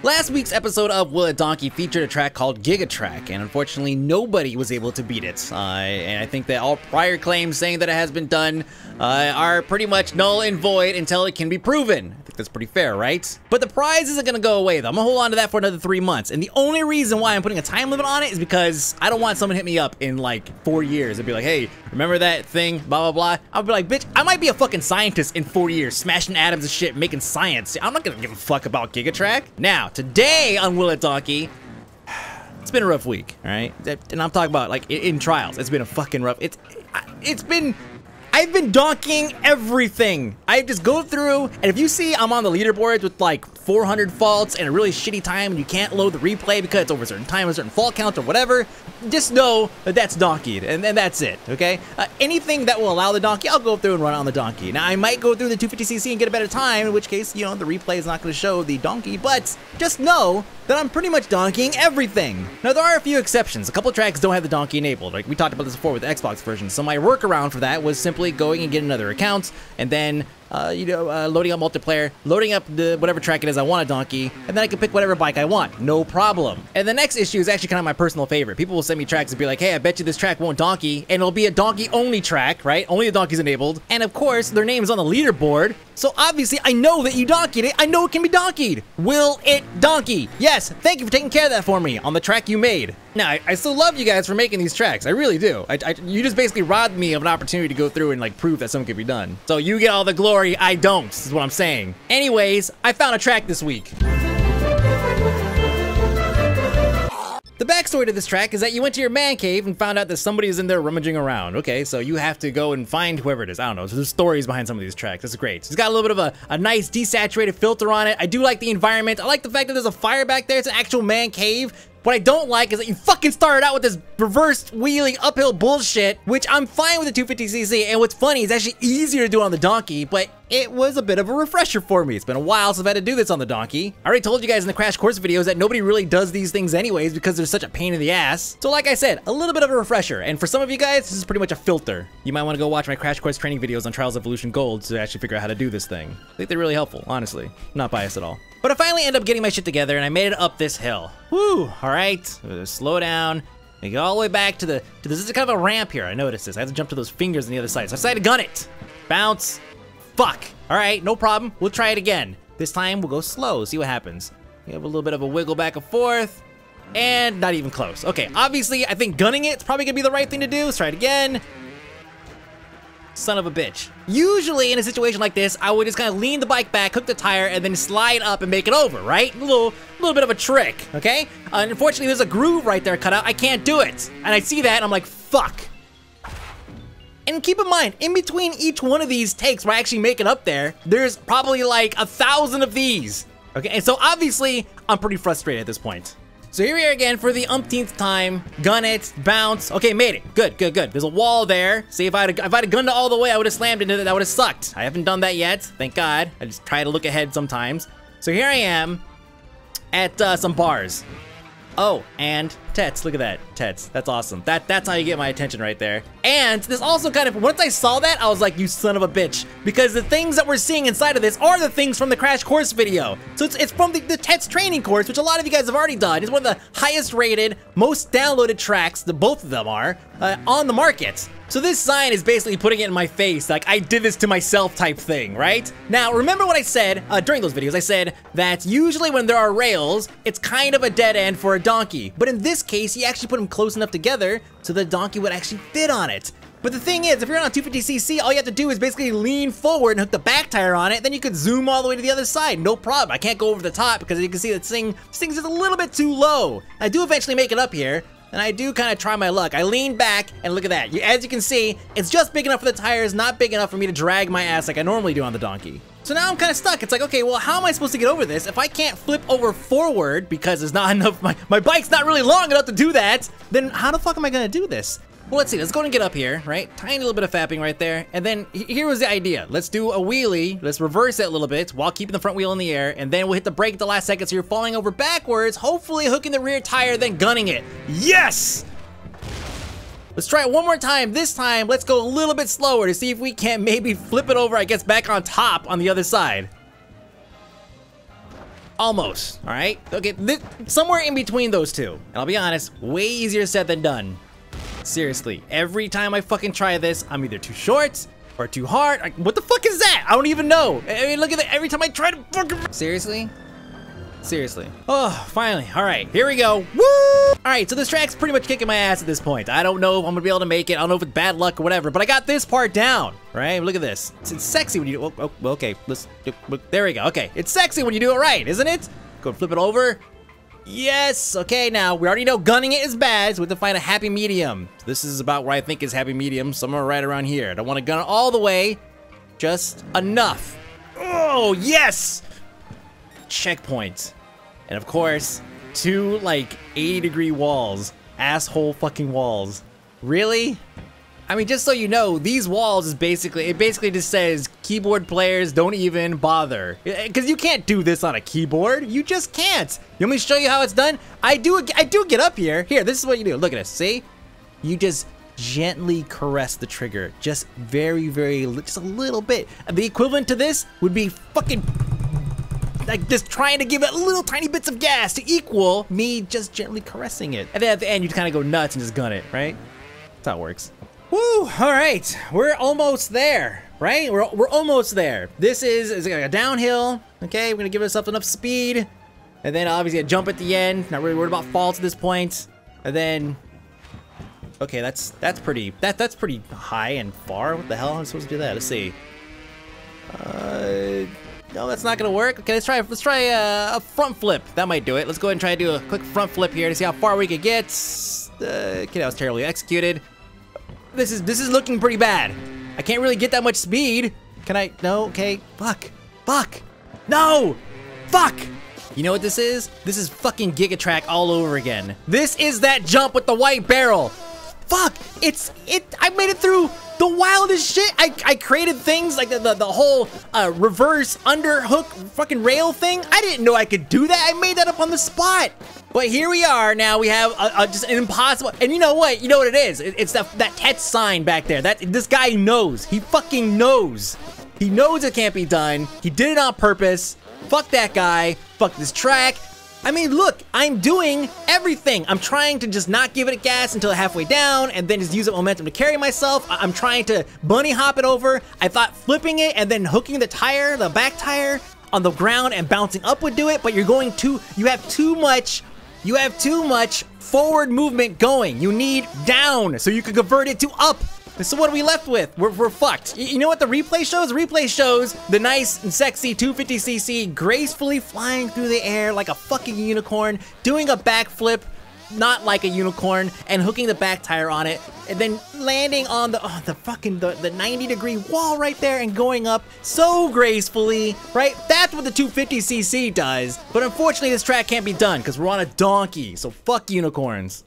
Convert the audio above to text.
Last week's episode of Will It Donkey featured a track called Giga Track, and unfortunately nobody was able to beat it. And I think that all prior claims saying that it has been done are pretty much null and void until it can be proven. I think that's pretty fair, right? But the prize isn't gonna go away though. I'm gonna hold on to that for another 3 months. And the only reason why I'm putting a time limit on it is because I don't want someone to hit me up in like 4 years and be like, hey, remember that thing, blah, blah, blah. I'll be like, bitch, I might be a fucking scientist in 4 years, smashing atoms and shit, making science. I'm not gonna give a fuck about Giga Track. Now, today on Will It Donkey, it's been a rough week, all right? And I'm talking about like in trials. It's been a fucking rough, I've been donkeying everything. I just go through, and if you see I'm on the leaderboards with like 400 faults and a really shitty time and you can't load the replay because it's over a certain time, a certain fault count or whatever, just know that that's donkeyed, and that's it, okay? Anything that will allow the donkey, I'll go through and run on the donkey. Now, I might go through the 250cc and get a better time, in which case, you know, the replay is not going to show the donkey, but just know that I'm pretty much donkeying everything. Now, there are a few exceptions. A couple tracks don't have the donkey enabled. Like, we talked about this before with the Xbox version, so my workaround for that was simply going and getting another account, and then loading up multiplayer, loading up the whatever track it is I want a donkey, and then I can pick whatever bike I want, no problem. And the next issue is actually kind of my personal favorite. People will send me tracks and be like, hey, I bet you this track won't donkey, and it'll be a donkey only track, right? Only the donkey's enabled, and of course, their name is on the leaderboard, so obviously I know that you donkeyed it. I know it can be donkeyed. Will it donkey? Yes, thank you for taking care of that for me on the track you made. Now, I still love you guys for making these tracks. I really do. You just basically robbed me of an opportunity to go through and like prove that something can be done. So you get all the glory, I don't, is what I'm saying. Anyways, I found a track this week. The backstory to this track is that you went to your man cave and found out that somebody is in there rummaging around. Okay, so you have to go and find whoever it is. I don't know. So there's stories behind some of these tracks. That's great. It's got a little bit of a nice desaturated filter on it. I do like the environment. I like the fact that there's a fire back there. It's an actual man cave. What I don't like is that you fucking started out with this reverse wheeling uphill bullshit, which I'm fine with the 250cc, and what's funny is actually easier to do on the donkey, but it was a bit of a refresher for me. It's been a while since I've had to do this on the donkey. I already told you guys in the Crash Course videos that nobody really does these things anyways because they're such a pain in the ass. So like I said, a little bit of a refresher, and for some of you guys, this is pretty much a filter. You might want to go watch my Crash Course training videos on Trials Evolution Gold to actually figure out how to do this thing. I think they're really helpful, honestly. I'm not biased at all. But I finally ended up getting my shit together and I made it up this hill. Woo, all right, slow down. We go all the way back to this is kind of a ramp here. I noticed this. I have to jump to those fingers on the other side. So I decided to gun it. Bounce, fuck. All right, no problem. We'll try it again. This time we'll go slow, see what happens. We have a little bit of a wiggle back and forth and not even close. Okay, obviously I think gunning it's probably gonna be the right thing to do. Let's try it again. Son of a bitch. Usually in a situation like this, I would just kind of lean the bike back, hook the tire, and then slide up and make it over, right? A little bit of a trick, okay? Unfortunately, there's a groove right there cut out. I can't do it. And I see that, and I'm like, fuck. And keep in mind, in between each one of these takes where I actually make it up there, there's probably like 1,000 of these, okay? And so obviously, I'm pretty frustrated at this point. So here we are again for the umpteenth time. Gun it, bounce. Okay, made it. Good, good, good. There's a wall there. See, if I'd have gunned it all the way, I would have slammed into it. That would have sucked. I haven't done that yet. Thank God. I just try to look ahead sometimes. So here I am at some bars. Oh, and Tets. Look at that. Tets. That's awesome. That's how you get my attention right there. And this also kind of, once I saw that, I was like, you son of a bitch. Because the things that we're seeing inside of this are the things from the Crash Course video. So it's from the Tets training course, which a lot of you guys have already done. It's one of the highest rated, most downloaded tracks, both of them are, on the market. So this sign is basically putting it in my face, like I did this to myself type thing, right? Now, remember what I said during those videos? I said that usually when there are rails, it's kind of a dead end for a donkey. But in this case, you actually put them close enough together so the donkey would actually fit on it. But the thing is, if you're on a 250cc, all you have to do is basically lean forward and hook the back tire on it, then you could zoom all the way to the other side, no problem. I can't go over the top because you can see this thing's just a little bit too low. I do eventually make it up here, and I do kind of try my luck. I lean back, and look at that. As you can see, it's just big enough for the tires, not big enough for me to drag my ass like I normally do on the donkey. So now I'm kind of stuck. It's like, okay, well, how am I supposed to get over this? If I can't flip over forward because there's not enough, my bike's not really long enough to do that, then how the fuck am I gonna do this? Well, let's see, let's go and get up here, right? Tiny little bit of fapping right there. And then here was the idea. Let's do a wheelie. Let's reverse it a little bit while keeping the front wheel in the air. And then we'll hit the brake at the last second so you're falling over backwards, hopefully hooking the rear tire, then gunning it. Yes! Let's try it one more time. This time, let's go a little bit slower to see if we can maybe flip it over, I guess, back on top on the other side. Almost, all right? Okay, somewhere in between those two. And I'll be honest, way easier said than done. Seriously, every time I fucking try this, I'm either too short or too hard. Like, what the fuck is that? I don't even know. I mean, look at that. Every time I try to fucking... Seriously? Seriously. Oh, finally. All right, here we go. Woo! All right, so this track's pretty much kicking my ass at this point. I don't know if I'm gonna be able to make it. I don't know if it's bad luck or whatever, but I got this part down, right? Look at this. It's sexy when you do, okay, there we go. Okay, it's sexy when you do it right, isn't it? Go and flip it over. Yes, okay, now, we already know gunning it is bad, so we have to find a happy medium. So this is about where I think is happy medium, somewhere right around here. I don't want to gun it all the way, just enough. Oh, yes! Checkpoint. And of course, 2 like 80-degree walls. Asshole fucking walls. Really? I mean, just so you know, these walls is basically, it basically just says keyboard players don't even bother. Because you can't do this on a keyboard. You just can't. You want me to show you how it's done? I do get up here. Here, this is what you do. Look at this, see? You just gently caress the trigger. Just very, just a little bit. The equivalent to this would be fucking... like just trying to give it little tiny bits of gas to equal me just gently caressing it. And then at the end, you kind of go nuts and just gun it, right? That's how it works. Woo, all right, we're almost there, right? We're almost there. This is like a downhill, okay? We're gonna give ourselves enough speed. And then obviously a jump at the end. Not really worried about falls at this point. And then, okay, that's pretty high and far. What the hell am I supposed to do that? Let's see. No, that's not gonna work. Okay, let's try a front flip. That might do it. Let's go ahead and try to do a quick front flip here to see how far we could get. Okay, that was terribly executed. This is looking pretty bad. I can't really get that much speed. Can I? No. Okay. Fuck. No. Fuck. You know what this is? This is fucking Giga Track all over again. This is that jump with the white barrel. Fuck. I made it through the wildest shit. I created things like the whole reverse underhook fucking rail thing. I didn't know I could do that. I made that up on the spot. But here we are now. We have just an impossible. And you know what? You know what it is? It's that text sign back there. This guy knows. He fucking knows. He knows it can't be done. He did it on purpose. Fuck that guy. Fuck this track. I mean, look, I'm doing everything. I'm trying to just not give it a gas until halfway down and then just use that momentum to carry myself. I'm trying to bunny hop it over. I thought flipping it and then hooking the tire, the back tire, on the ground and bouncing up would do it, but you have too much forward movement going. You need down so you can convert it to up. So what are we left with? We're fucked. You know what the replay shows? The replay shows the nice and sexy 250cc gracefully flying through the air like a fucking unicorn, doing a backflip, not like a unicorn, and hooking the back tire on it, and then landing on the 90-degree wall right there and going up so gracefully, right? That's what the 250cc does. But unfortunately, this track can't be done because we're on a donkey, so fuck unicorns.